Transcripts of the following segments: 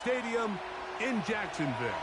Stadium in Jacksonville.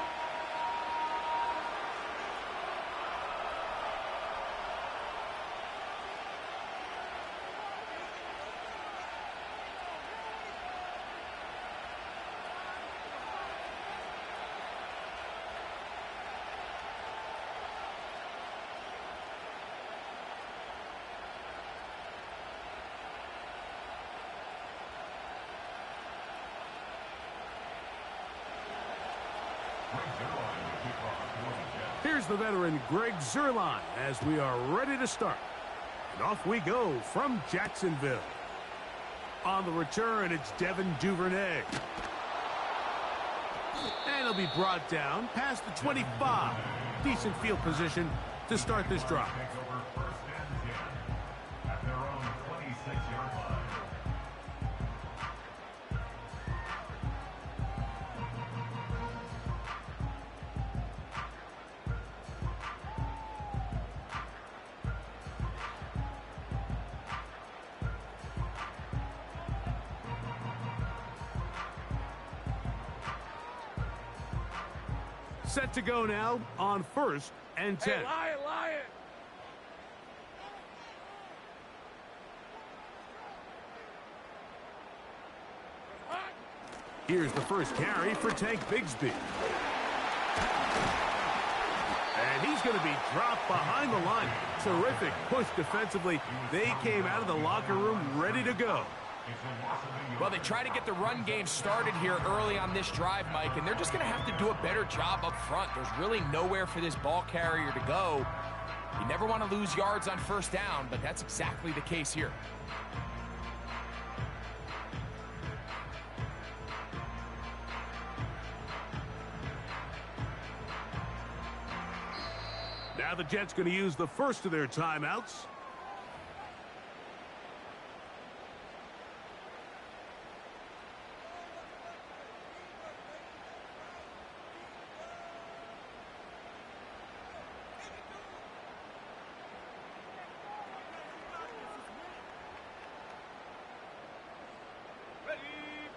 Here's the veteran Greg Zuerlein as we are ready to start. And off we go from Jacksonville. On the return, it's Devin Duvernay. And he'll be brought down past the 25. Decent field position to start this drive. Set to go now on 1st and 10. Hey, Lion! Here's the first carry for Tank Bigsby. And he's going to be dropped behind the line. Terrific push defensively. They came out of the locker room ready to go. Well, they try to get the run game started here early on this drive, Mike, and they're just going to have to do a better job up front. There's really nowhere for this ball carrier to go. You never want to lose yards on first down, but that's exactly the case here. Now the Jets going to use the first of their timeouts.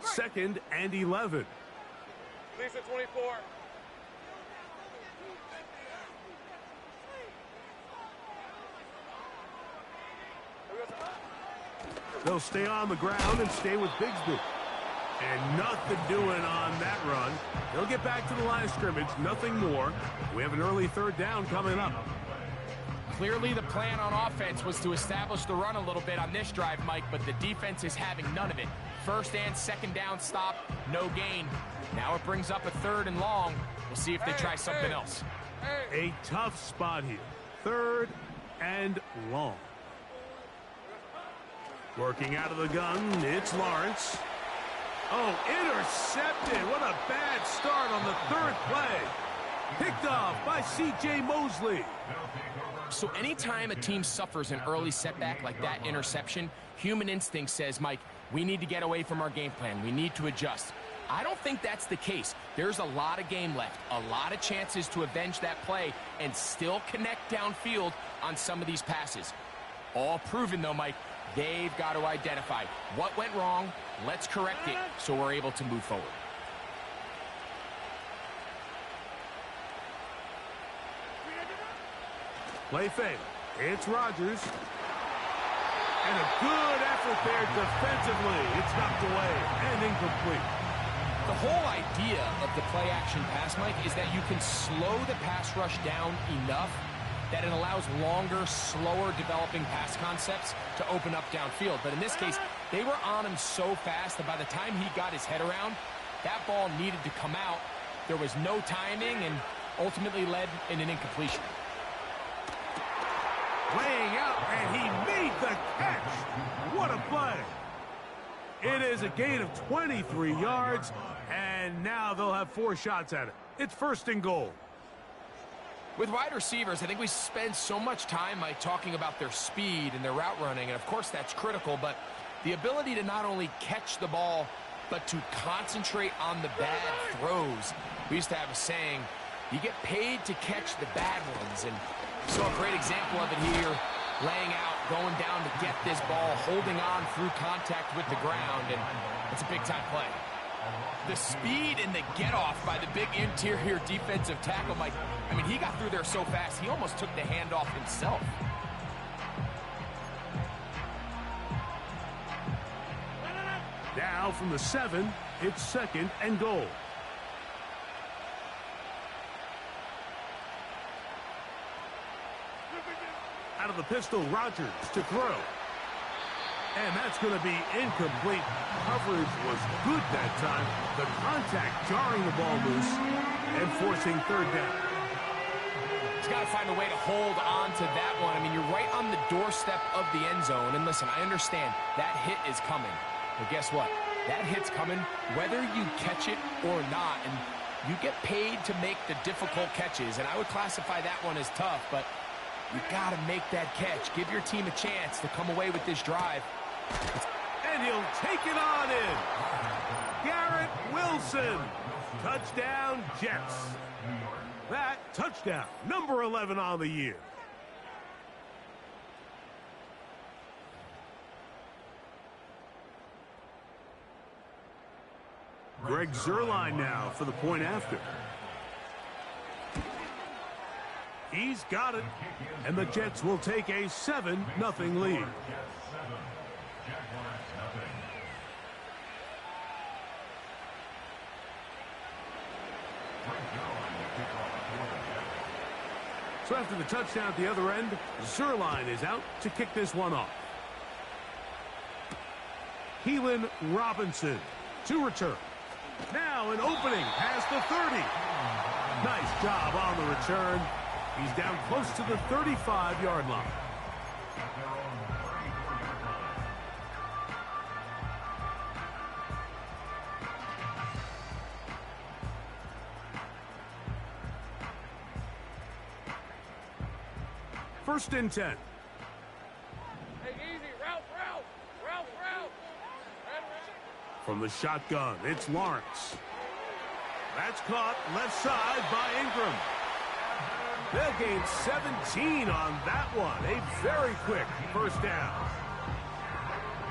Second and 11. Lisa 24. They'll stay on the ground and stay with Bigsby. And nothing doing on that run. They'll get back to the line of scrimmage, nothing more. We have an early third down coming up. Clearly the plan on offense was to establish the run a little bit on this drive, Mike, but the defense is having none of it. First and second down stop, no gain. Now it brings up a 3rd and long. We'll see if they try something else. A tough spot here. 3rd and long. Working out of the gun, it's Lawrence. Oh, intercepted. What a bad start on the 3rd play. Picked off by C.J. Mosley. So anytime a team suffers an early setback like that interception, human instinct says, Mike, we need to get away from our game plan. We need to adjust. I don't think that's the case. There's a lot of game left, a lot of chances to avenge that play and still connect downfield on some of these passes. All proven, though, Mike, they've got to identify what went wrong. Let's correct it so we're able to move forward. Play fake. It's Rodgers. And a good effort there defensively. It's knocked away and incomplete. The whole idea of the play-action pass, Mike, is that you can slow the pass rush down enough that it allows longer, slower developing pass concepts to open up downfield. But in this case, they were on him so fast that by the time he got his head around, that ball needed to come out. There was no timing and ultimately led in an incompletion. Laying out, and he made the catch. What a play. It is a gain of 23 yards, and now they'll have 4 shots at it. It's 1st and goal. With wide receivers, I think we spend so much time talking about their speed and their route running, and of course that's critical, but the ability to not only catch the ball, but to concentrate on the bad throws. We used to have a saying, you get paid to catch the bad ones, and we saw a great example of it here, laying out, going down to get this ball, holding on through contact with the ground, and it's a big-time play. The speed and the get-off by the big interior defensive tackle, Mike. I mean, he got through there so fast, he almost took the handoff himself. Now from the 7, it's 2nd and goal. Out of the pistol, Rodgers to throw. And that's going to be incomplete. Coverage was good that time. The contact jarring the ball loose and forcing 3rd down. He's got to find a way to hold on to that one. I mean, you're right on the doorstep of the end zone. And listen, I understand that hit is coming. But guess what? That hit's coming whether you catch it or not. And you get paid to make the difficult catches. And I would classify that one as tough, but you got to make that catch. Give your team a chance to come away with this drive. And he'll take it on in. Garrett Wilson. Touchdown, Jets. That touchdown, number 11 on the year. Greg Zuerlein now for the point after. He's got it. And the Jets will take a 7-0 lead. So after the touchdown at the other end, Zuerlein is out to kick this one off. Keelan Robinson to return. Now an opening past the 30. Nice job on the return. He's down close to the 35-yard line. First and 10. Hey, easy. Route. From the shotgun, it's Lawrence. That's caught left side by Ingram. They'll gain 17 on that one. A very quick first down.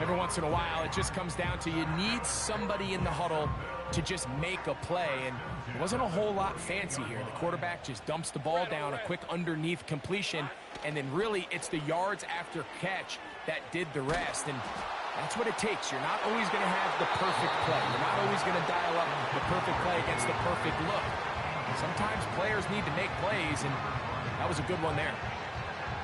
Every once in a while, it just comes down to you need somebody in the huddle to just make a play. And it wasn't a whole lot fancy here. The quarterback just dumps the ball down, a quick underneath completion, and then really it's the yards after catch that did the rest. And that's what it takes. You're not always going to have the perfect play. You're not always going to dial up the perfect play against the perfect look. Sometimes players need to make plays, and that was a good one there.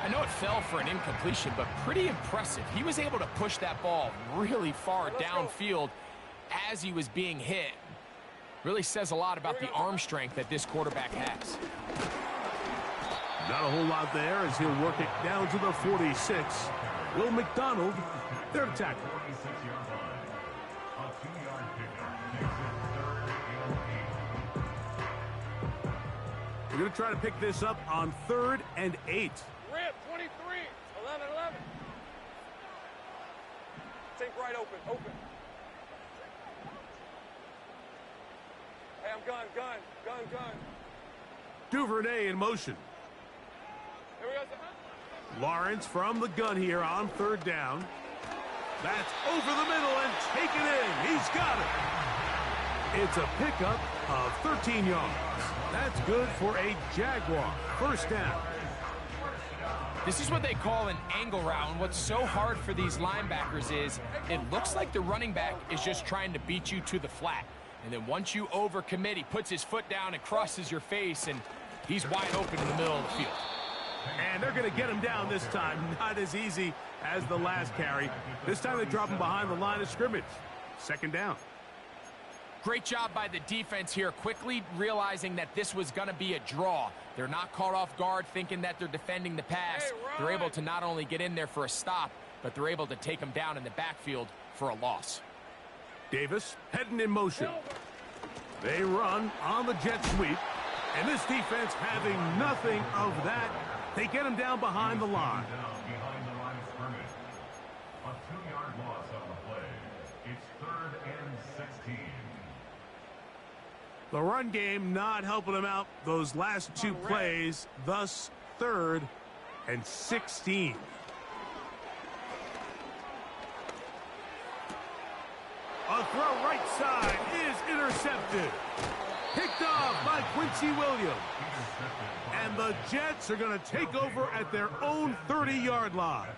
I know it fell for an incompletion, but pretty impressive. He was able to push that ball really far downfield as he was being hit. Really says a lot about the arm strength that this quarterback has. Not a whole lot there as he'll work it down to the 46. Will McDonald, their tackle. We're going to try to pick this up on 3rd and 8. Rip, 23. 11. Take right open. Hey, I'm gun. Duvernay in motion. Here we go. Lawrence from the gun here on 3rd down. That's over the middle and taken in. He's got it. It's a pickup of 13 yards. That's good for a Jaguar. First down. This is what they call an angle route, and what's so hard for these linebackers is it looks like the running back is just trying to beat you to the flat. And then once you overcommit, he puts his foot down and crosses your face, and he's wide open in the middle of the field. And they're going to get him down this time. Not as easy as the last carry. This time they drop him behind the line of scrimmage. Second down. Great job by the defense here, quickly realizing that this was going to be a draw. They're not caught off guard thinking that they're defending the pass. They're able to not only get in there for a stop, but they're able to take him down in the backfield for a loss. Davis heading in motion. They run on the jet sweep. And this defense having nothing of that. They get him down behind the line. A 2-yard loss on the play. It's 3rd and 16. The run game not helping him out those last 2 plays. Thus, 3rd and 16. A throw right side is intercepted. Picked off by Quincy Williams. And the Jets are going to take over at their own 30-yard line.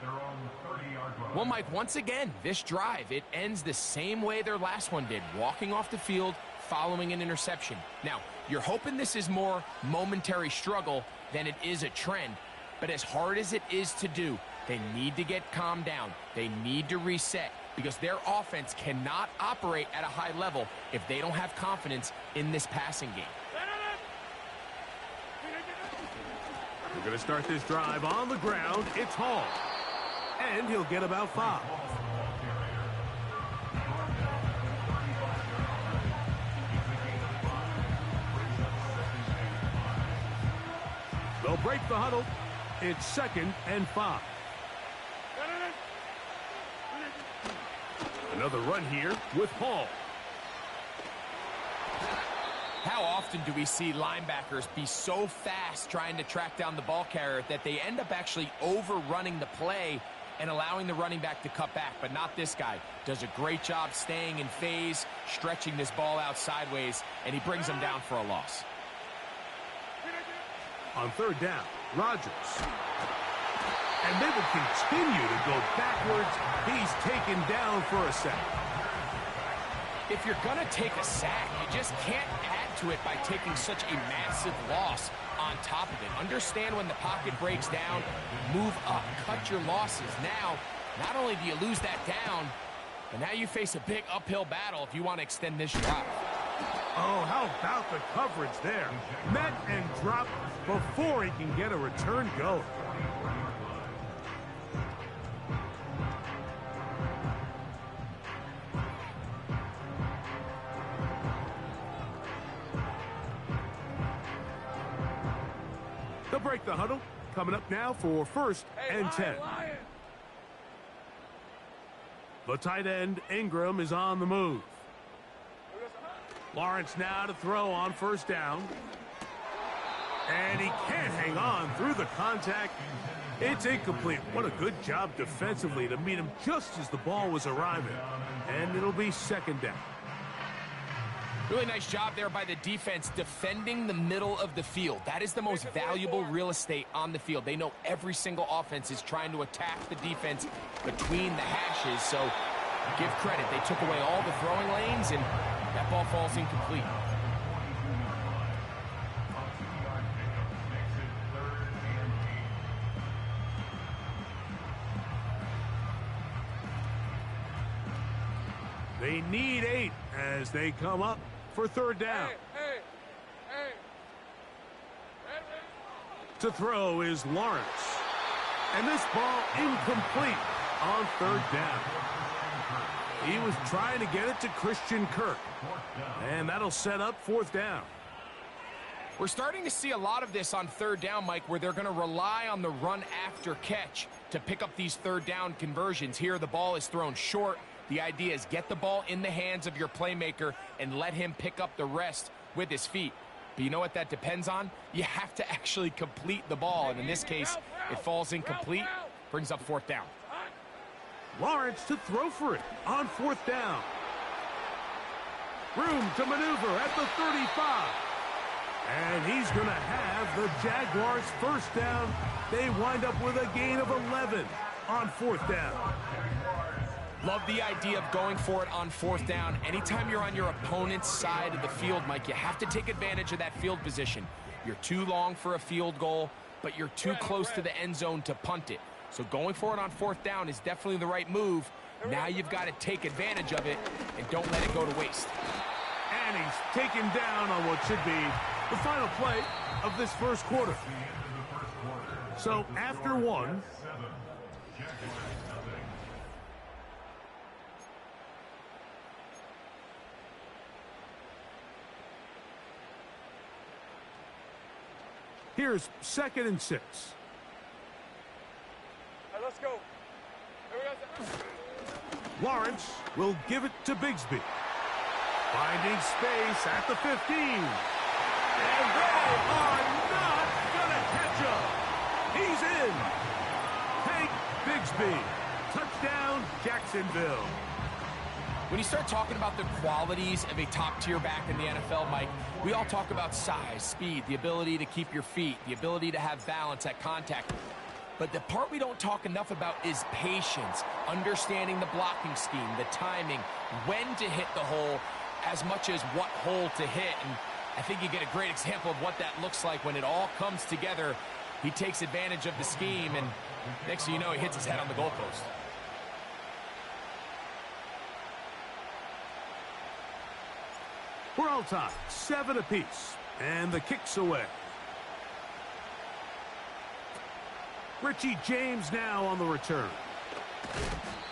Well, Mike, once again, this drive, it ends the same way their last one did, walking off the field, following an interception. Now, you're hoping this is more momentary struggle than it is a trend, but as hard as it is to do, they need to get calmed down. They need to reset because their offense cannot operate at a high level if they don't have confidence in this passing game. We're going to start this drive on the ground. It's Hall. And he'll get about 5. They'll break the huddle. It's 2nd and 5. Another run here with Hall. How often do we see linebackers be so fast trying to track down the ball carrier that they end up actually overrunning the play and allowing the running back to cut back? But not this guy. Does a great job staying in phase, stretching this ball out sideways, and he brings him down for a loss. On 3rd down, Rodgers. And they will continue to go backwards. He's taken down for a sack. If you're going to take a sack, you just can't add to it by taking such a massive loss on top of it. Understand when the pocket breaks down, move up, cut your losses. Now, not only do you lose that down, but now you face a big uphill battle if you want to extend this drive. Oh, how about the coverage there? Met and dropped before he can get a return going. They'll break the huddle. Coming up now for 1st and 10. The tight end, Ingram, is on the move. Lawrence now to throw on 1st down. And he can't hang on through the contact. It's incomplete. What a good job defensively to meet him just as the ball was arriving. And it'll be 2nd down. Really nice job there by the defense defending the middle of the field. That is the most valuable real estate on the field. They know every single offense is trying to attack the defense between the hashes. So give credit. They took away all the throwing lanes, and that ball falls incomplete. They need 8 as they come up for 3rd down. To throw is Lawrence. And this ball incomplete on 3rd down. He was trying to get it to Christian Kirk. And that'll set up 4th down. We're starting to see a lot of this on 3rd down, Mike, where they're going to rely on the run after catch to pick up these 3rd down conversions. Here the ball is thrown short. The idea is get the ball in the hands of your playmaker and let him pick up the rest with his feet. But you know what that depends on? You have to actually complete the ball. And in this case, it falls incomplete, brings up 4th down. Lawrence to throw for it on 4th down. Room to maneuver at the 35. And he's going to have the Jaguars 1st down. They wind up with a gain of 11 on 4th down. Love the idea of going for it on 4th down. Anytime you're on your opponent's side of the field, Mike, you have to take advantage of that field position. You're too long for a field goal, but you're too close to the end zone to punt it. So going for it on 4th down is definitely the right move. Now you've got to take advantage of it and don't let it go to waste. And he's taken down on what should be the final play of this 1st quarter. So after 1, here's 2nd and 6. Hey, let's go. Here we go. Lawrence will give it to Bigsby. Finding space at the 15. And they are not going to catch him. He's in. Hank Bigsby. Touchdown, Jacksonville. When you start talking about the qualities of a top-tier back in the NFL, Mike, we all talk about size, speed, the ability to keep your feet, the ability to have balance at contact. But the part we don't talk enough about is patience, understanding the blocking scheme, the timing, when to hit the hole, as much as what hole to hit. And I think you get a great example of what that looks like when it all comes together. He takes advantage of the scheme, and next thing you know, he hits his head on the goalpost. We're all tied, 7 apiece, and the kick's away. Richie James now on the return.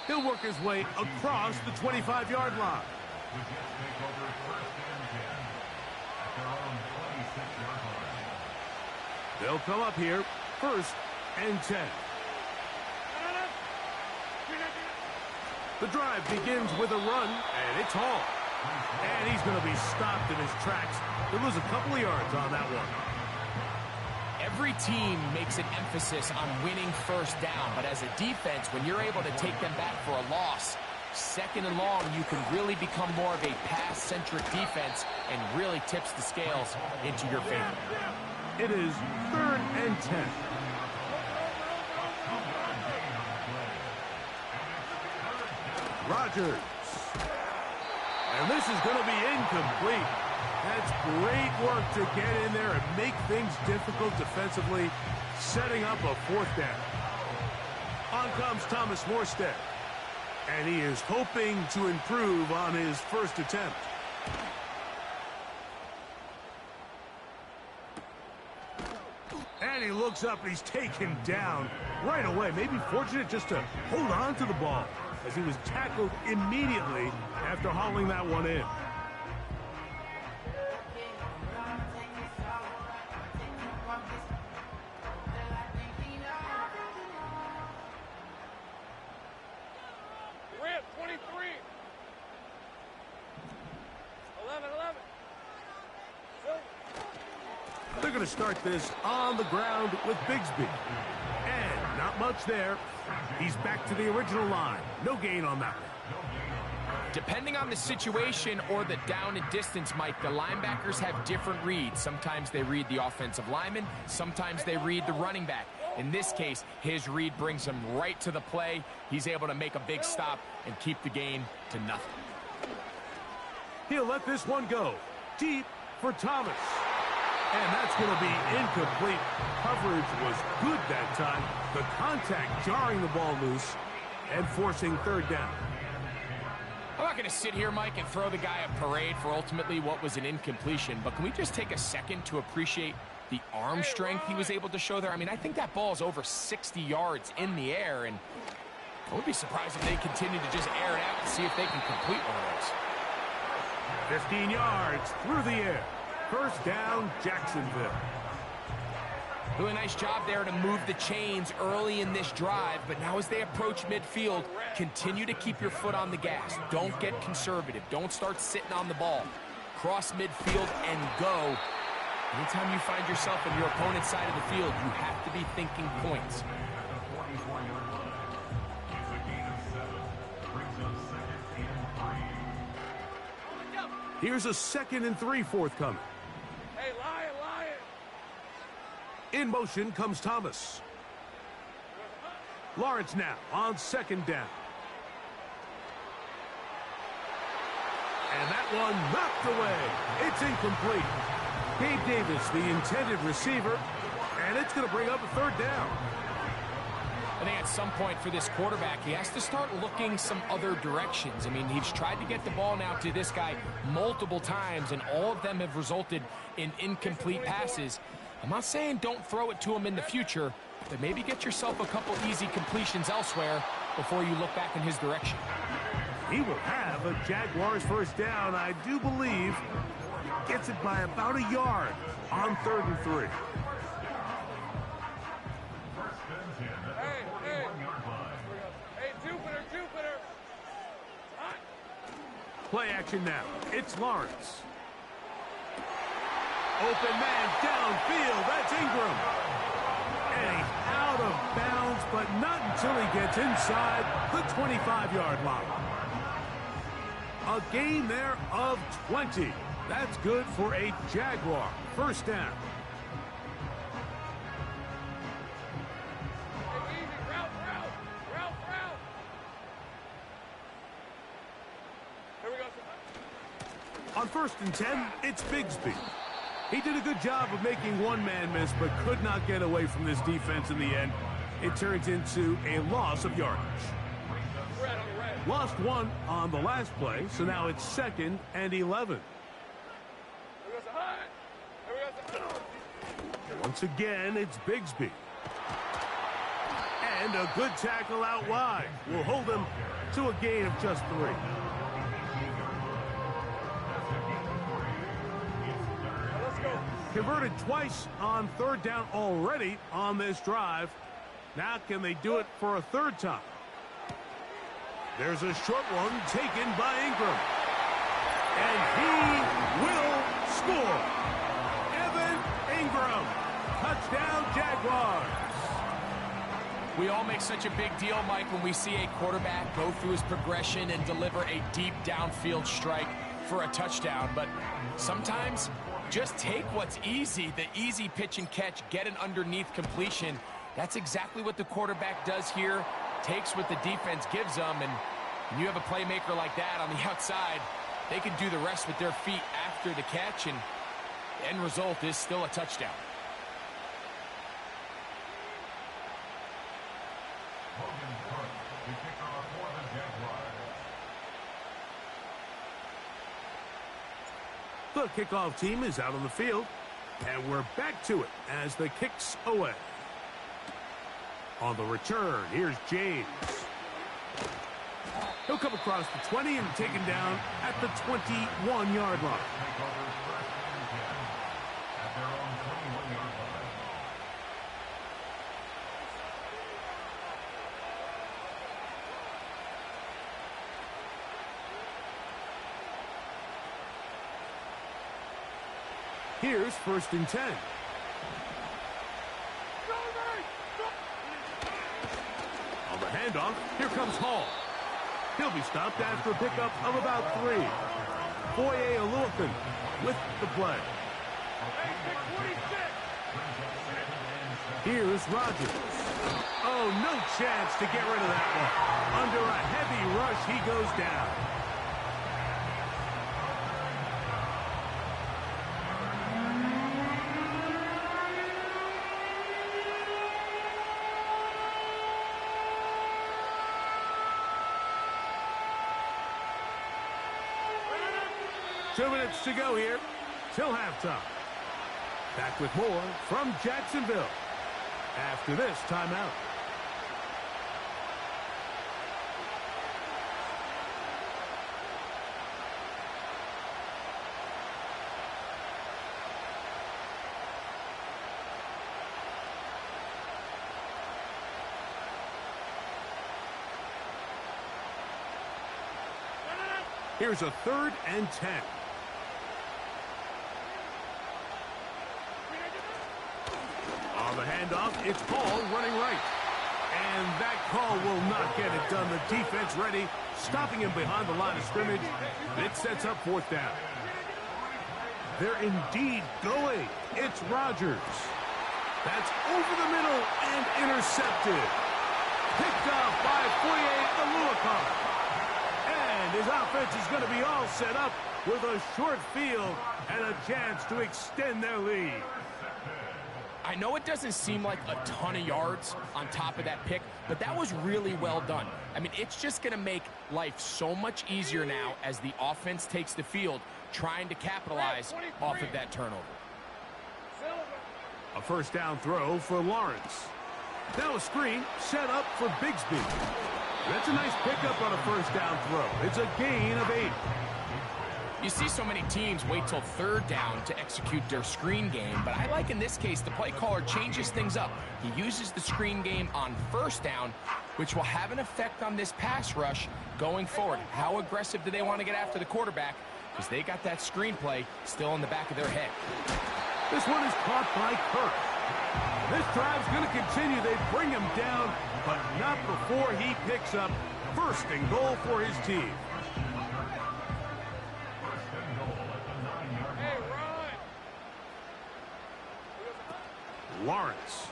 He'll work his way across the 25-yard line. They'll come up here, 1st and 10. The drive begins with a run, and it's Hall. And he's going to be stopped in his tracks. He'll lose a couple of yards on that one. Every team makes an emphasis on winning 1st down, but as a defense, when you're able to take them back for a loss, 2nd and long, you can really become more of a pass-centric defense and really tips the scales into your favor. It is 3rd and 10. Rodgers. And this is going to be incomplete. That's great work to get in there and make things difficult defensively, setting up a 4th down. On comes Thomas Morstead. And he is hoping to improve on his 1st attempt. And he looks up and he's taken down right away. Maybe fortunate just to hold on to the ball as he was tackled immediately after hauling that one in. Rip, 23. 11. They're going to start this on the ground with Bigsby. And not much there. He's back to the original line. No gain on that one. Depending on the situation or the down and distance, Mike, the linebackers have different reads. Sometimes they read the offensive lineman. Sometimes they read the running back. In this case, his read brings him right to the play. He's able to make a big stop and keep the gain to nothing. He'll let this one go. Deep for Thomas. And that's going to be incomplete. Coverage was good that time. The contact jarring the ball loose and forcing 3rd down. I'm not going to sit here, Mike, and throw the guy a parade for ultimately what was an incompletion, but can we just take a second to appreciate the arm strength he was able to show there? I mean, I think that ball is over 60 yards in the air, and I would be surprised if they continue to just air it out and see if they can complete one of those. 15 yards through the air. 1st down, Jacksonville. Really nice job there to move the chains early in this drive, but now as they approach midfield, continue to keep your foot on the gas. Don't get conservative. Don't start sitting on the ball. Cross midfield and go. Anytime you find yourself on your opponent's side of the field, you have to be thinking points. Here's a 2nd and 3 forthcoming. Hey, Lion. In motion comes Thomas. Lawrence now on 2nd down. And that one knocked away. It's incomplete. Gabe Davis, the intended receiver, and it's going to bring up a 3rd down. I think at some point for this quarterback, he has to start looking some other directions. I mean, he's tried to get the ball now to this guy multiple times, and all of them have resulted in incomplete passes. I'm not saying don't throw it to him in the future, but maybe get yourself a couple easy completions elsewhere before you look back in his direction. He will have a Jaguars 1st down, I do believe. Gets it by about a yard on 3rd and 3. Hey, Jupiter. Play action now. It's Lawrence. Open man downfield. That's Ingram. And he's out of bounds, but not until he gets inside the 25-yard line. A gain there of 20. That's good for a Jaguar. First down. On 1st and 10, it's Bigsby. He did a good job of making one man miss, but could not get away from this defense in the end. It turns into a loss of yardage. Lost one on the last play, so now it's 2nd and 11. Once again, it's Bigsby. And a good tackle out wide will hold him to a gain of just 3. Converted twice on 3rd down already on this drive. Now can they do it for a 3rd time? There's a short one taken by Ingram. And he will score. Evan Ingram. Touchdown, Jaguars. We all make such a big deal, Mike, when we see a quarterback go through his progression and deliver a deep downfield strike for a touchdown. But sometimes just take what's easy, the easy pitch and catch, get an underneath completion. That's exactly what the quarterback does here. Takes what the defense gives them, and when you have a playmaker like that on the outside, they can do the rest with their feet after the catch, and the end result is still a touchdown. The kickoff team is out on the field, and we're back to it as the kick's away. On the return, here's James. He'll come across the 20 and taken down at the 21-yard line. Here's 1st and 10. On the handoff, here comes Hall. He'll be stopped after a pickup of about 3. Foye Oluokun with the play. Here's Rodgers. Oh, no chance to get rid of that one. Under a heavy rush, he goes down. Two minutes to go here till halftime. Back with more from Jacksonville after this timeout. Here's a 3rd and 10. On the handoff, it's Paul running right. And that call will not get it done. The defense ready, stopping him behind the line of scrimmage. It sets up 4th down. They're indeed going. It's Rodgers. That's over the middle and intercepted. Picked off by Foye Oluokun. And his offense is going to be all set up with a short field and a chance to extend their lead. I know it doesn't seem like a ton of yards on top of that pick, but that was really well done. I mean, it's just going to make life so much easier now as the offense takes the field, trying to capitalize off of that turnover. A 1st down throw for Lawrence. Now a screen set up for Bigsby. That's a nice pickup on a 1st down throw. It's a gain of 8. You see so many teams wait till 3rd down to execute their screen game, but I like in this case the play caller changes things up. He uses the screen game on 1st down, which will have an effect on this pass rush going forward. How aggressive do they want to get after the quarterback? Because they got that screenplay still in the back of their head. This one is caught by Kirk. This drive's going to continue. They bring him down, but not before he picks up 1st and goal for his team. Lawrence.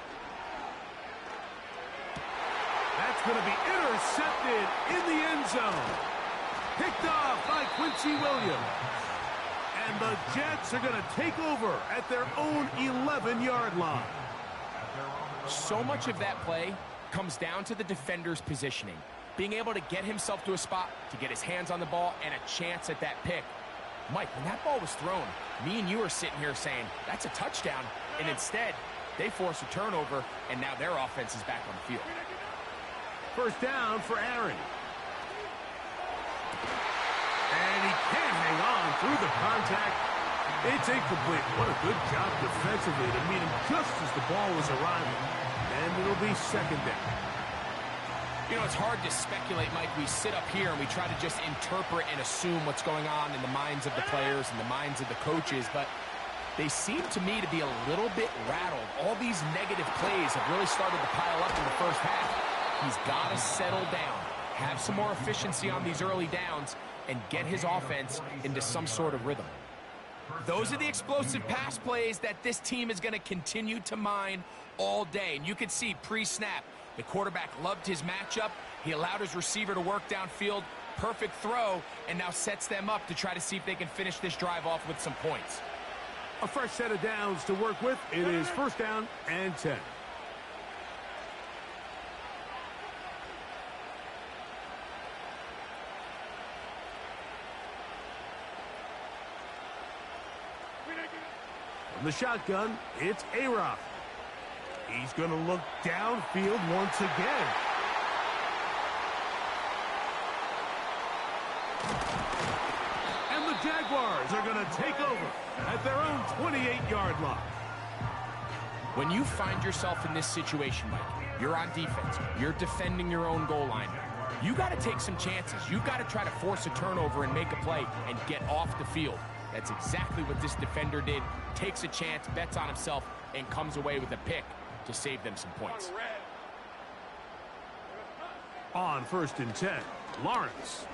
That's going to be intercepted in the end zone. Picked off by Quincy Williams. And the Jets are going to take over at their own 11-yard line. So much of that play comes down to the defender's positioning. Being able to get himself to a spot, to get his hands on the ball, and a chance at that pick. Mike, when that ball was thrown, me and you are sitting here saying, that's a touchdown. And instead, they force a turnover, and now their offense is back on the field. First down for Aaron. And he can't hang on through the contact. It's incomplete. What a good job defensively to meet him just as the ball was arriving. And it'll be second down. You know, it's hard to speculate, Mike. We sit up here and we try to just interpret and assume what's going on in the minds of the players and the minds of the coaches, but they seem to me to be a little bit rattled. All these negative plays have really started to pile up in the first half. He's got to settle down, have some more efficiency on these early downs, and get his offense into some sort of rhythm. Those are the explosive pass plays that this team is going to continue to mine all day. And you can see pre-snap, the quarterback loved his matchup. He allowed his receiver to work downfield. Perfect throw, and now sets them up to try to see if they can finish this drive off with some points. A fresh set of downs to work with. It is first down and 10. From the shotgun, it's A-Rock. He's going to look downfield once again. And the Jaguars are going to take over at their own 28-yard line. When you find yourself in this situation, Mike, you're on defense, you're defending your own goal line, you got to take some chances. You got to try to force a turnover and make a play and get off the field. That's exactly what this defender did. Takes a chance, bets on himself, and comes away with a pick to save them some points. On first and 10, Lawrence.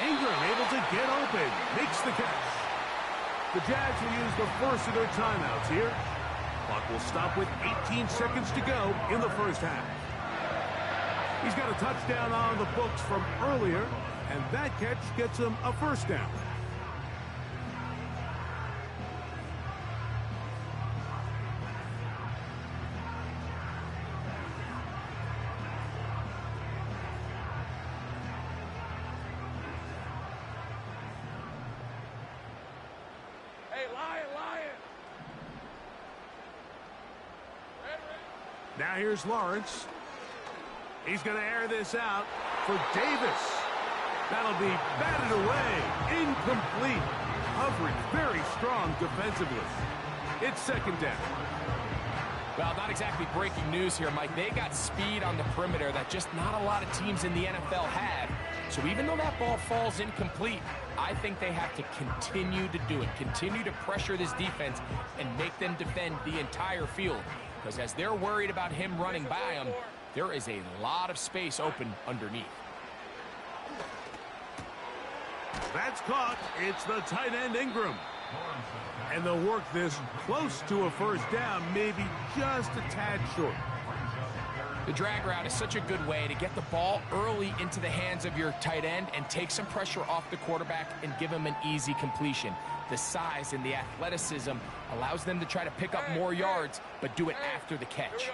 Ingram able to get open, makes the catch. The Jags will use the first of their timeouts here. Clock will stop with 18 seconds to go in the first half. He's got a touchdown on the books from earlier, and that catch gets him a first down. Now here's Lawrence. He's going to air this out for Davis. That'll be batted away. Incomplete. Coverage very strong defensively. It's second down. Well, not exactly breaking news here, Mike. They got speed on the perimeter that just not a lot of teams in the NFL have. So even though that ball falls incomplete, I think they have to continue to do it. Continue to pressure this defense and make them defend the entire field. Because as they're worried about him running by them, there is a lot of space open underneath. That's caught. It's the tight end Ingram. And they'll work this close to a first down, maybe just a tad short. The drag route is such a good way to get the ball early into the hands of your tight end and take some pressure off the quarterback and give him an easy completion. The size and the athleticism allows them to try to pick up more yards, but do it after the catch.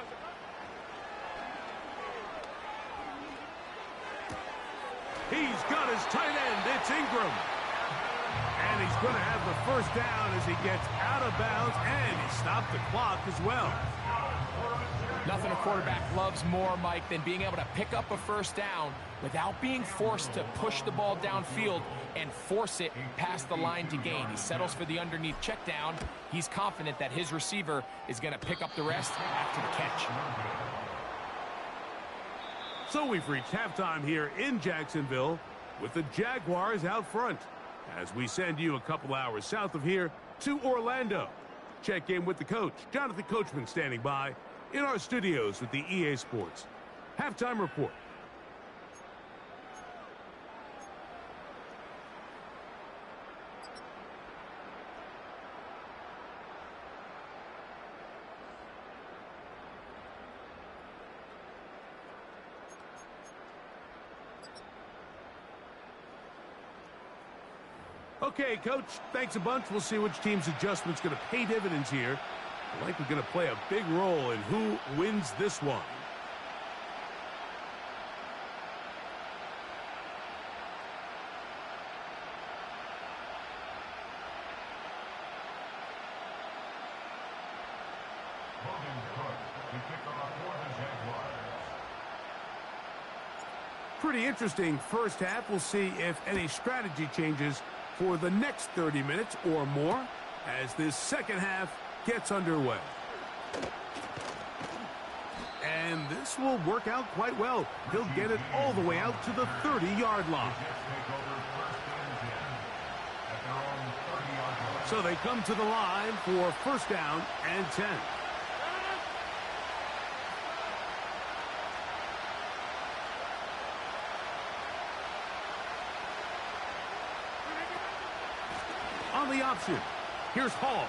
He's got his tight end. It's Ingram. And he's going to have the first down as he gets out of bounds, and he stopped the clock as well. Nothing a quarterback loves more, Mike, than being able to pick up a first down without being forced to push the ball downfield and force it past the line to gain. He settles for the underneath check down. He's confident that his receiver is going to pick up the rest after the catch. So we've reached halftime here in Jacksonville with the Jaguars out front as we send you a couple hours south of here to Orlando. Check in with the coach, Jonathan Coachman, standing by in our studios with the EA Sports Halftime Report. Okay, Coach, thanks a bunch. We'll see which team's adjustment's going to pay dividends here. I think we're going to play a big role in who wins this one. Pretty interesting first half. We'll see if any strategy changes for the next 30 minutes or more as this second half gets underway. And this will work out quite well. He'll get it all the way out to the 30-yard line. So they come to the line for first down and 10. On the option, here's Hall.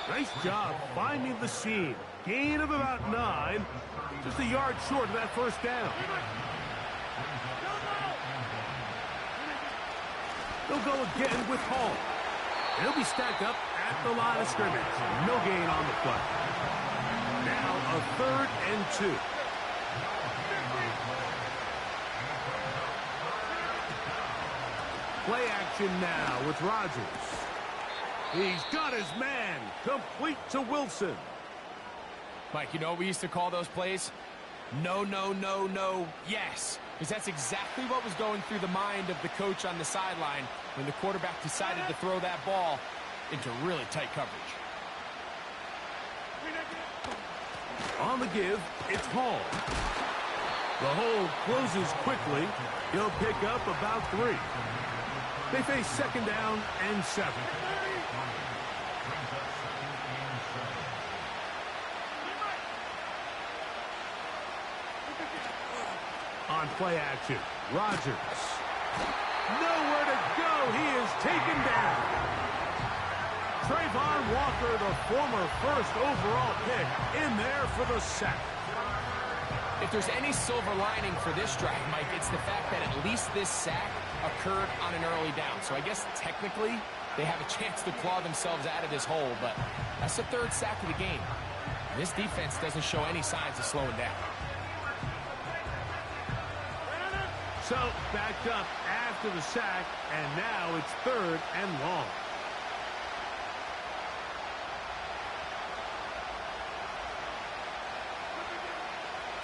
Nice job finding the seam. Gain of about 9. Just a yard short of that first down. They'll go again with Hall. He'll be stacked up at the line of scrimmage. No gain on the play. Now a 3rd and 2. Play action now with Rodgers. He's got his man. Complete to Wilson. Mike, you know what we used to call those plays? No, no, no, no, yes. Because that's exactly what was going through the mind of the coach on the sideline when the quarterback decided to throw that ball into really tight coverage. On the give, it's Hall. The hole closes quickly. He'll pick up about 3. They face second down and 7. On play action, Rodgers. Nowhere to go. He is taken down. Trayvon Walker, the former first overall pick, in there for the sack. If there's any silver lining for this drive, Mike, it's the fact that at least this sack occurred on an early down. So I guess technically they have a chance to claw themselves out of this hole, but that's the 3rd sack of the game. This defense doesn't show any signs of slowing down. So backed up after the sack, and now it's 3rd and long.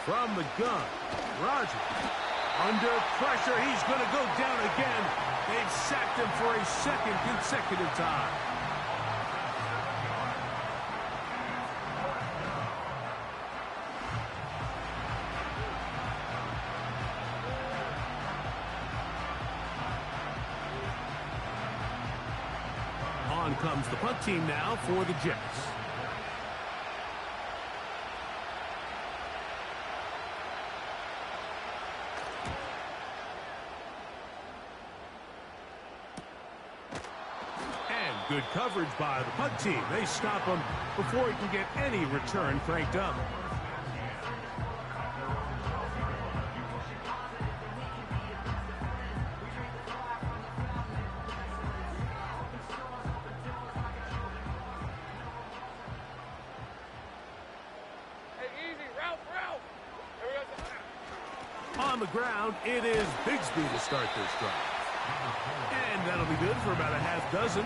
From the gun, Rodgers. Under pressure, he's going to go down again. They've sacked him for a 2nd consecutive time. On comes the punt team now for the Jets. Good coverage by the punt team. They stop him before he can get any return cranked up. Hey, easy, Ralph. On the ground, it is Bigsby to start this drive. And that'll be good for about a half dozen.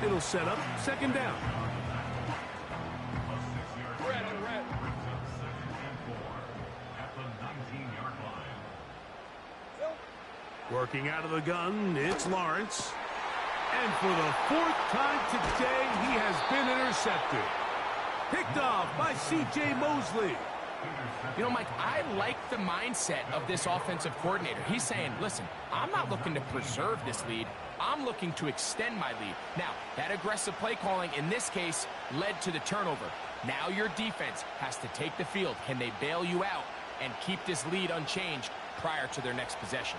It'll set up second down. Red. Working out of the gun, it's Lawrence. And for the 4th time today, he has been intercepted. Picked off by C.J. Mosley. You know, Mike, I like the mindset of this offensive coordinator. He's saying, listen, I'm not looking to preserve this lead. I'm looking to extend my lead. Now, that aggressive play calling in this case led to the turnover. Now your defense has to take the field. Can they bail you out and keep this lead unchanged prior to their next possession?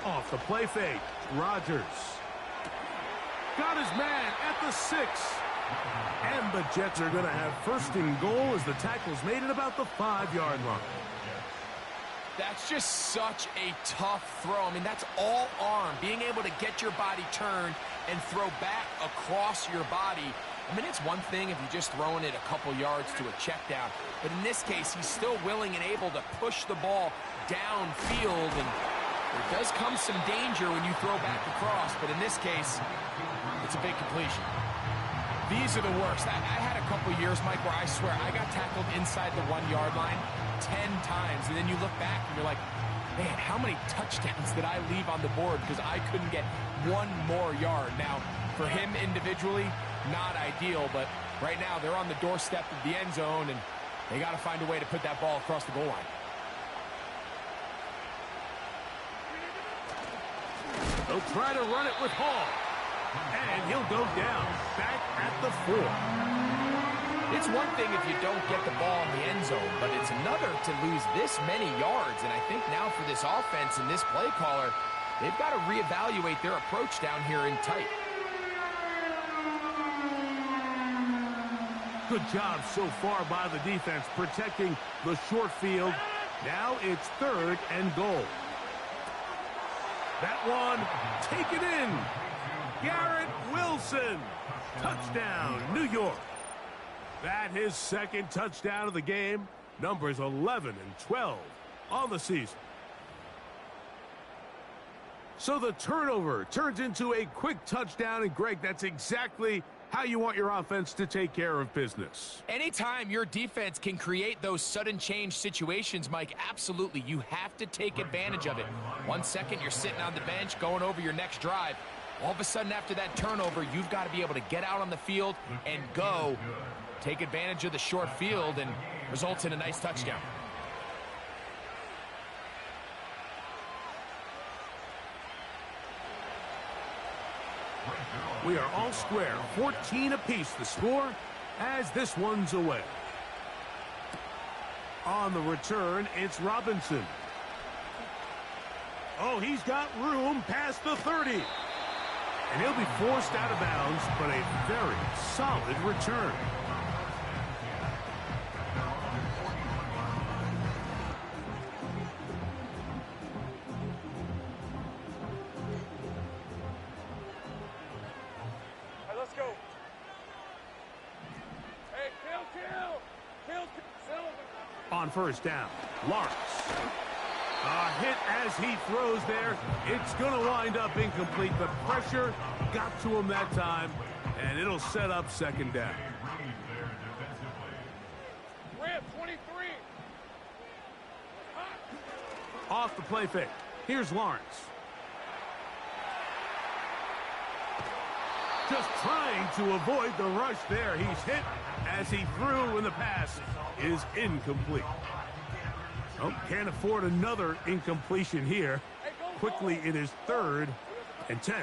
Off the play fake, Rodgers. got his man at the 6. And the Jets are going to have first and goal as the tackle's made at about the 5-yard line. That's just such a tough throw. I mean, that's all arm, being able to get your body turned and throw back across your body. I mean, it's one thing if you're just throwing it a couple yards to a check down, but in this case, he's still willing and able to push the ball downfield, and there does come some danger when you throw back across, but in this case, it's a big completion. These are the worst. I had a couple years, Mike, where I swear I got tackled inside the 1-yard line 10 times, and then you look back and you're like, man, how many touchdowns did I leave on the board because I couldn't get one more yard? Now, for him individually, not ideal, but right now they're on the doorstep of the end zone, and they got to find a way to put that ball across the goal line. They'll try to run it with Hall. And he'll go down, back at the 4. It's one thing if you don't get the ball in the end zone, but it's another to lose this many yards. And I think now for this offense and this play caller, they've got to reevaluate their approach down here in tight. Good job so far by the defense protecting the short field. Now it's 3rd and goal. That one, take it in. Garrett Wilson, touchdown, New York. That his second touchdown of the game, numbers 11 and 12 on the season. So the turnover turns into a quick touchdown, and Greg, that's exactly how you want your offense to take care of business. Anytime your defense can create those sudden change situations, Mike, absolutely, you have to take advantage of it. 1 second, you're sitting on the bench going over your next drive. All of a sudden, after that turnover, you've got to be able to get out on the field and go. Take advantage of the short field and results in a nice touchdown. We are all square, 14 apiece the score as this one's away. On the return, it's Robinson. Oh, he's got room past the 30. And he'll be forced out of bounds, but a very solid return. Hey, let's go. Hey, kill. On first down, Lawrence. A hit as he throws there. It's going to wind up incomplete. The pressure got to him that time, and it'll set up second down. Rip, 23. Off the play fake. Here's Lawrence. Just trying to avoid the rush there. He's hit as he threw, and the pass is incomplete. Oh, can't afford another incompletion here. Quickly, it is 3rd and 10.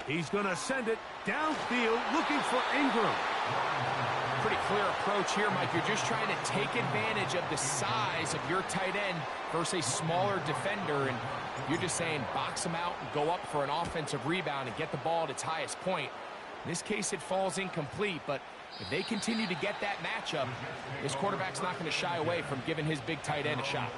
He's going to send it downfield, looking for Ingram. Pretty clear approach here, Mike. You're just trying to take advantage of the size of your tight end versus a smaller defender, and you're just saying box him out and go up for an offensive rebound and get the ball at its highest point. In this case, it falls incomplete, but if they continue to get that matchup, this quarterback's not going to shy away from giving his big tight end a shot.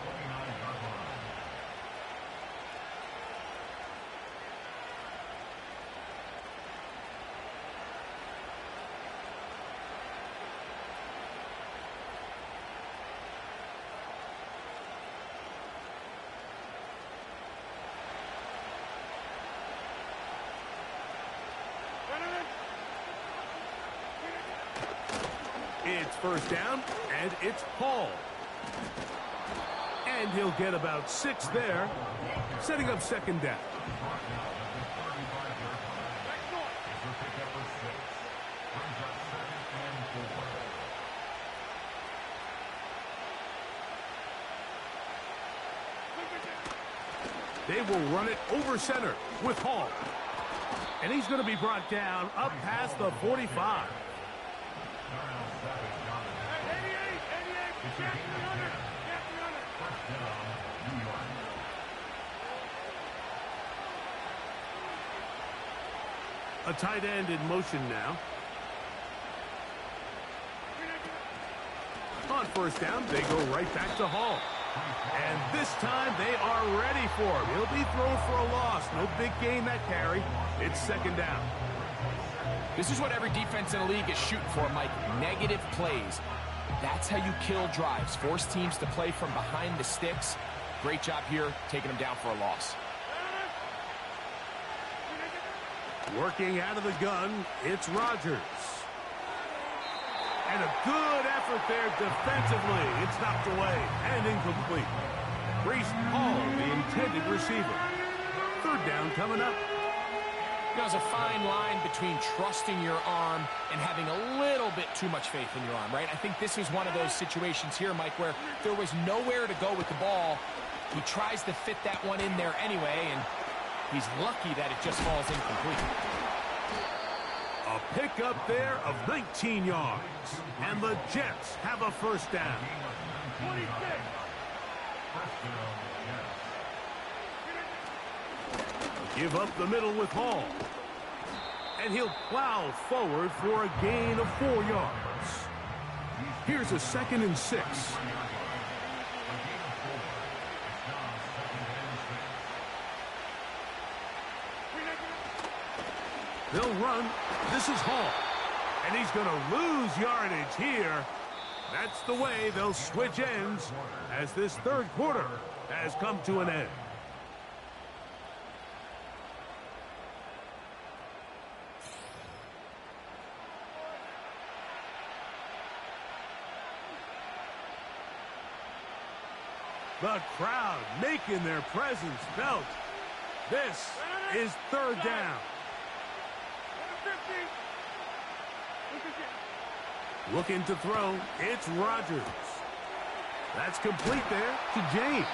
It's first down, and it's Hall. And he'll get about 6 there, setting up second down. They will run it over center with Hall. And he's going to be brought down up past the 45. A tight end in motion now. On first down, they go right back to Hall. And this time, they are ready for him. He'll be thrown for a loss. No big gain that carry. It's second down. This is what every defense in the league is shooting for, Mike. Negative plays. That's how you kill drives. Force teams to play from behind the sticks. Great job here, taking them down for a loss. Working out of the gun, it's Rodgers. And a good effort there defensively. It's knocked away and incomplete. Breece Hall, the intended receiver. Third down coming up. There's a fine line between trusting your arm and having a little bit too much faith in your arm, right? I think this is one of those situations here, Mike, where there was nowhere to go with the ball. He tries to fit that one in there anyway, and he's lucky that it just falls incomplete. A pickup there of 19 yards. And the Jets have a first down. 26. Give up the middle with Hall. And he'll plow forward for a gain of 4 yards. Here's a 2nd and 6. They'll run. This is Hall. And he's going to lose yardage here. That's the way they'll switch ends as this third quarter has come to an end. The crowd making their presence felt. This is third down. Looking to throw, it's Rodgers. That's complete there to James.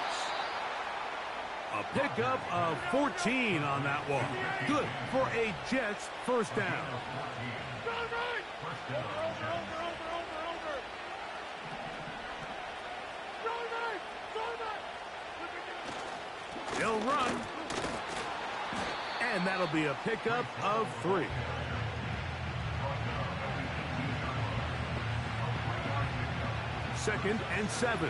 A pickup of 14 on that one. Good for a Jets first down. They'll run. And that'll be a pickup of 3. Second and 7.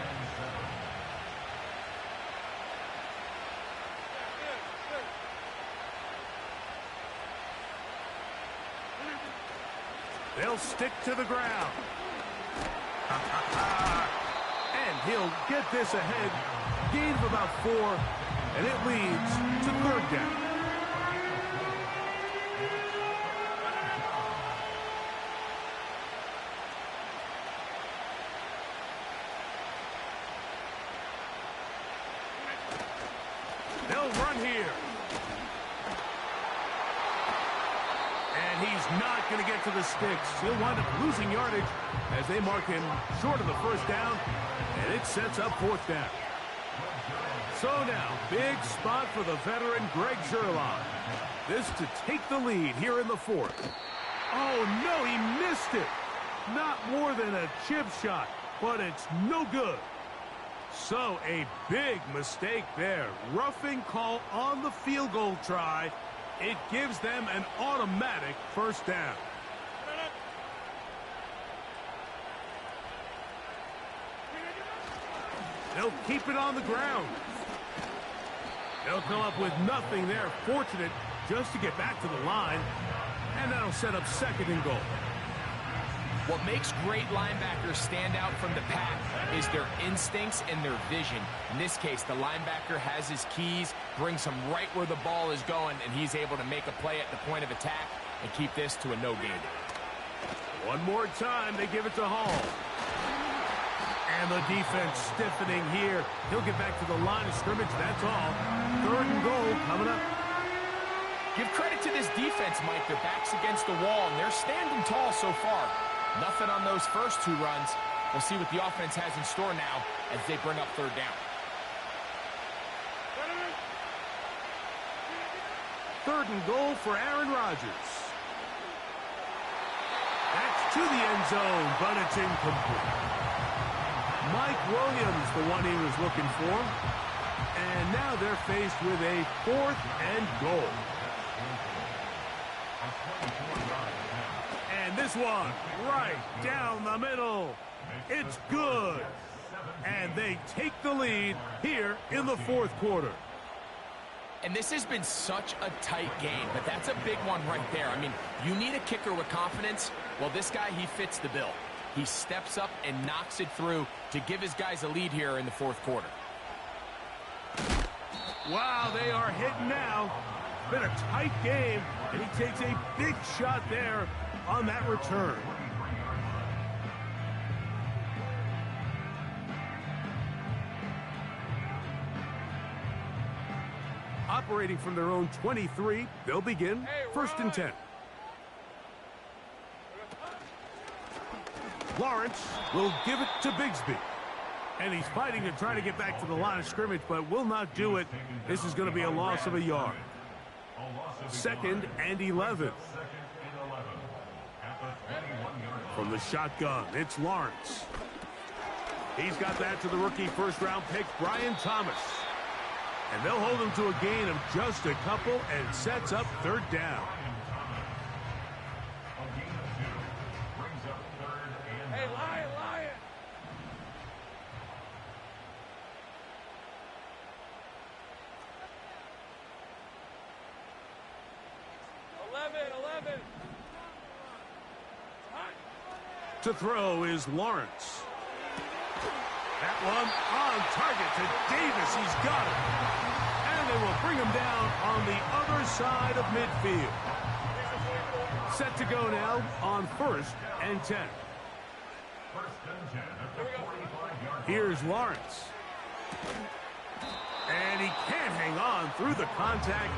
They'll stick to the ground. And he'll get this ahead. Gain of about 4, and it leads to third down. They'll run here. And he's not going to get to the sticks. He'll wind up losing yardage as they mark him short of the first down, and it sets up fourth down. So now, big spot for the veteran Greg Sherlock. This to take the lead here in the fourth. Oh, no, he missed it. Not more than a chip shot, but it's no good. So a big mistake there. Roughing call on the field goal try. It gives them an automatic first down. They'll keep it on the ground. They'll come up with nothing there. Fortunate just to get back to the line. And that'll set up second and goal. What makes great linebackers stand out from the pack is their instincts and their vision. In this case, the linebacker has his keys, brings him right where the ball is going, and he's able to make a play at the point of attack and keep this to a no gain. One more time, they give it to Hall. And the defense stiffening here. He'll get back to the line of scrimmage, that's all. Third and goal coming up. Give credit to this defense, Mike. Their back's against the wall, and they're standing tall so far. Nothing on those first 2 runs. We'll see what the offense has in store now as they bring up third down. Third and goal for Aaron Rodgers. That's to the end zone, but it's incomplete. Mike Williams, the one he was looking for. And now they're faced with a 4th and goal. this one right down the middle. It's good. And they take the lead here in the fourth quarter. And this has been such a tight game, but that's a big one right there. I mean, you need a kicker with confidence. Well, this guy, he fits the bill. He steps up and knocks it through to give his guys a lead here in the fourth quarter. Wow, they are hitting now. Been a tight game, and he takes a big shot there on that return. Operating from their own 23, they'll begin first and 10. Lawrence will give it to Bigsby. And he's fighting to try to get back to the line of scrimmage, but will not do it. This is going to be a loss of a yard. Second and 11. From the shotgun, it's Lawrence. He's got that to the rookie first-round pick, Brian Thomas. And they'll hold him to a gain of just a couple and sets up third down. Hey, Lion, Lion! 11. To throw is Lawrence. That one on target to Davis. He's got it. And they will bring him down on the other side of midfield. Set to go now on first and 10. Here's Lawrence. And he can't hang on through the contact.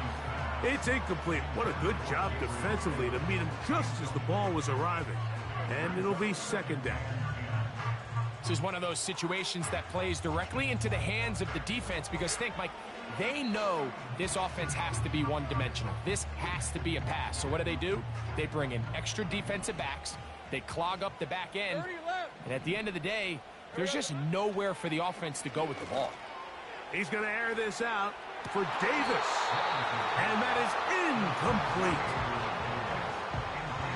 It's incomplete. What a good job defensively to meet him just as the ball was arriving. And it'll be second down. This is one of those situations that plays directly into the hands of the defense because think, Mike, they know this offense has to be one-dimensional. This has to be a pass. So what do? They bring in extra defensive backs. They clog up the back end. And at the end of the day, there's just nowhere for the offense to go with the ball. He's going to air this out for Davis. And that is incomplete.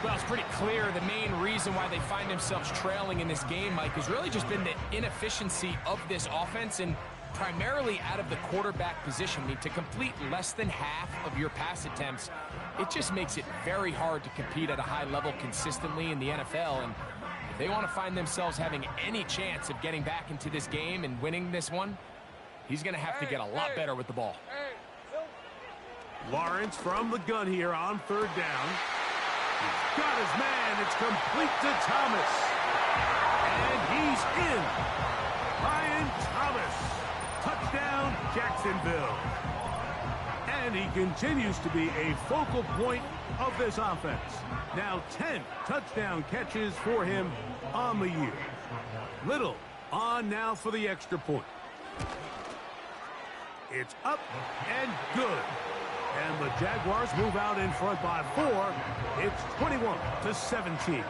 Well, it's pretty clear the main reason why they find themselves trailing in this game, Mike, has really just been the inefficiency of this offense and primarily out of the quarterback position. I mean, to complete less than half of your pass attempts, it just makes it very hard to compete at a high level consistently in the NFL. And if they want to find themselves having any chance of getting back into this game and winning this one, he's going to have to get a lot better with the ball. Lawrence from the gun here on third down. He's got his man. It's complete to Thomas. And he's in. Brian Thomas. Touchdown, Jacksonville. And he continues to be a focal point of this offense. Now 10 touchdown catches for him on the year. Little on now for the extra point. It's up and good. And the Jaguars move out in front by 4. It's 21-17.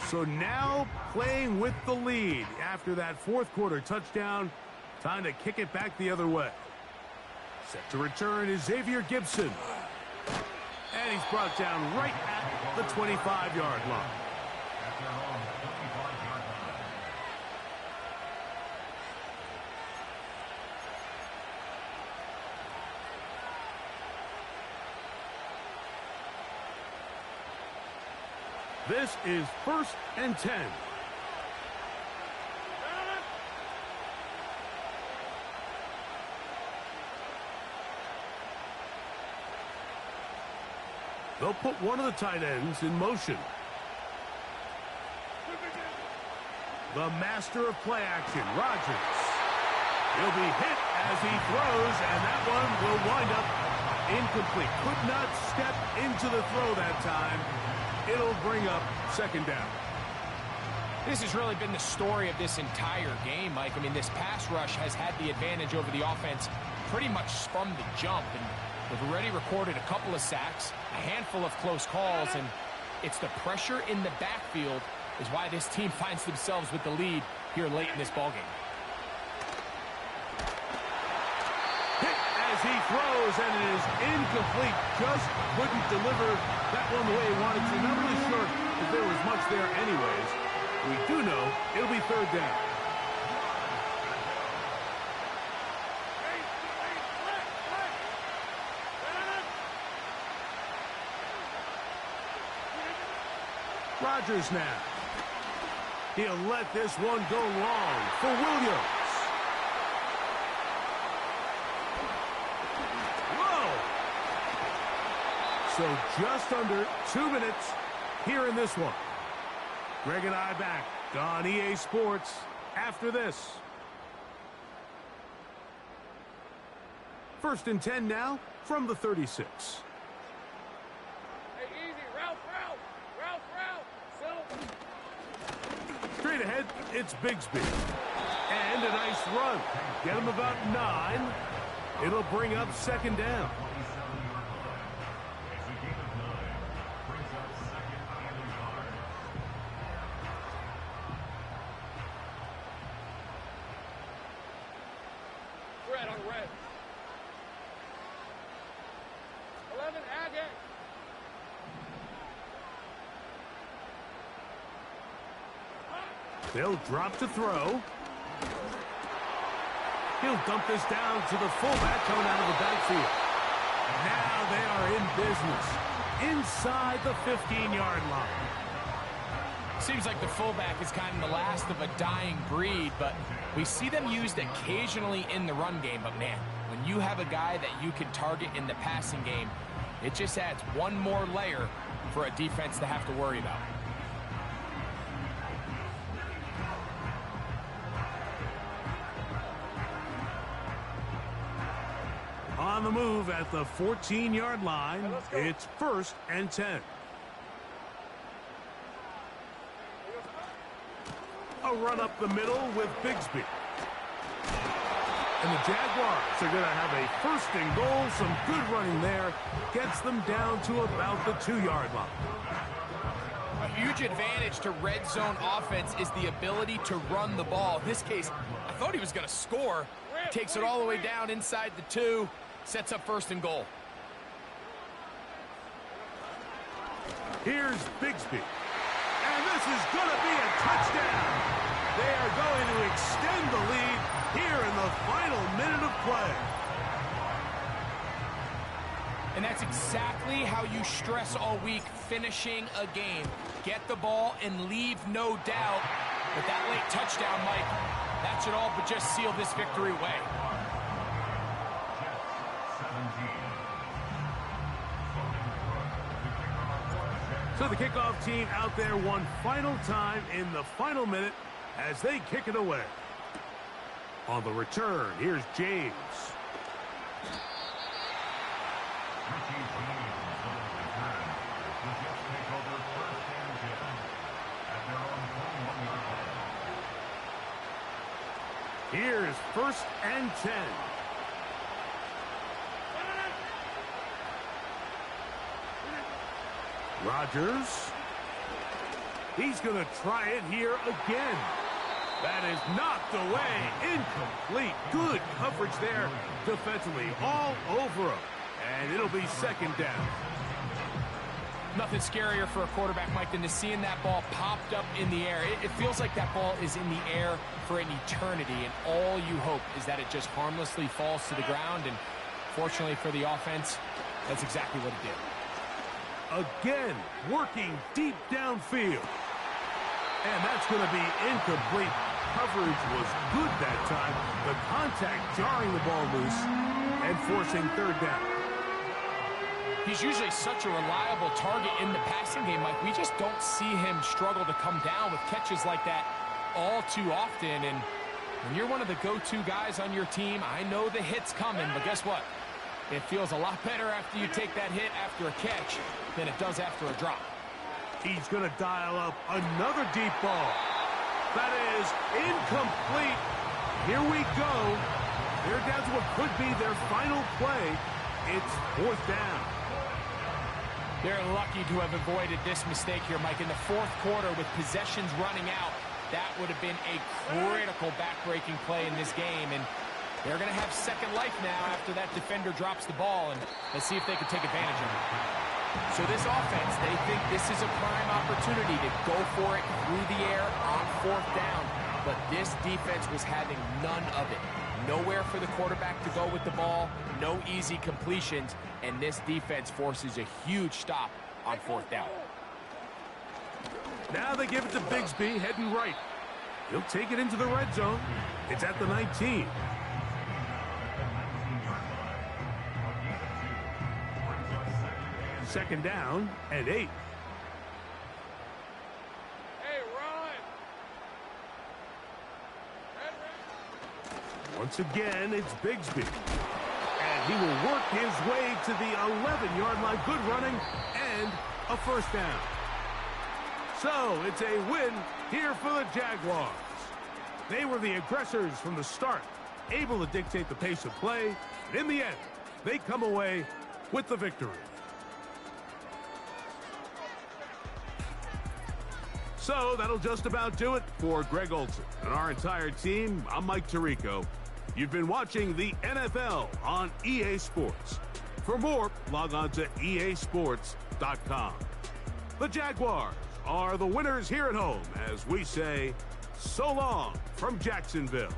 So now playing with the lead after that fourth quarter touchdown. Time to kick it back the other way. Set to return is Xavier Gibson. And he's brought down right at the 25-yard line. This is first and 10. They'll put one of the tight ends in motion. The master of play action, Rodgers. He'll be hit as he throws, and that one will wind up incomplete. Could not step into the throw that time. It'll bring up second down. This has really been the story of this entire game, Mike. I mean, this pass rush has had the advantage over the offense pretty much from the jump. And they've already recorded a couple of sacks, a handful of close calls, and it's the pressure in the backfield is why this team finds themselves with the lead here late in this ballgame. Hit as he throws, and it is incomplete. Just couldn't deliver that one the way he wanted to. Not really sure if there was much there anyways. We do know it'll be third down. Rodgers now. He'll let this one go long for Williams. Whoa! So just under 2 minutes here in this one. Greg and I back on EA Sports after this. 1st and 10 now from the 36. Hey, easy. Ralph. Straight ahead, it's Bigsby. And a nice run. Get him about 9. It'll bring up 2nd down. Red on red. 11, Agate. They'll drop to throw. He'll dump this down to the fullback coming out of the backfield. Now they are in business inside the 15-yard line. Seems like the fullback is kind of the last of a dying breed, but we see them used occasionally in the run game. But man, when you have a guy that you can target in the passing game, it just adds one more layer for a defense to have to worry about. On the move at the 14-yard line, it's 1st and 10. A run up the middle with Bigsby. And the Jaguars are going to have a 1st and goal. Some good running there. Gets them down to about the 2-yard line. A huge advantage to red zone offense is the ability to run the ball. In this case, I thought he was going to score. Takes it all the way down inside the 2. Sets up 1st and goal. Here's Bigsby. And this is going to be a touchdown. They are going to extend the lead here in the final minute of play. And that's exactly how you stress all week, finishing a game. Get the ball and leave no doubt. But that late touchdown, Mike, that should all but just seal this victory away. So the kickoff team out there one final time in the final minute as they kick it away. On the return, here's James. Here's 1st and 10. Rodgers. He's going to try it here again. That is knocked away. Incomplete. Good coverage there defensively. All over him. And it'll be 2nd down. Nothing scarier for a quarterback, Mike, than to seeing that ball popped up in the air. It feels like that ball is in the air for an eternity, and all you hope is that it just harmlessly falls to the ground. And fortunately for the offense, that's exactly what it did. Again, working deep downfield. And that's going to be incomplete. Coverage was good that time. The contact jarring the ball loose and forcing 3rd down. He's usually such a reliable target in the passing game, Mike. We just don't see him struggle to come down with catches like that all too often. And when you're one of the go-to guys on your team, I know the hit's coming, but guess what? It feels a lot better after you take that hit after a catch than it does after a drop. He's going to dial up another deep ball. That is incomplete. Here we go. They're down to what could be their final play. It's 4th down. They're lucky to have avoided this mistake here, Mike. In the 4th quarter with possessions running out, that would have been a critical back-breaking play in this game. And They're going to have second life now after that defender drops the ball, and let's see if they can take advantage of it. So this offense, they think this is a prime opportunity to go for it through the air on fourth down, but this defense was having none of it. Nowhere for the quarterback to go with the ball, no easy completions, and this defense forces a huge stop on fourth down. Now they give it to Bigsby, heading right. He'll take it into the red zone. It's at the 19. Second down and 8. Hey, run! Once again, it's Bigsby. And he will work his way to the 11-yard line. Good running and a first down. So it's a win here for the Jaguars. They were the aggressors from the start, able to dictate the pace of play. And in the end, they come away with the victory. So that'll just about do it for Greg Olson and our entire team. I'm Mike Tirico. You've been watching the NFL on EA Sports. For more, log on to easports.com. The Jaguars are the winners here at home as we say so long from Jacksonville.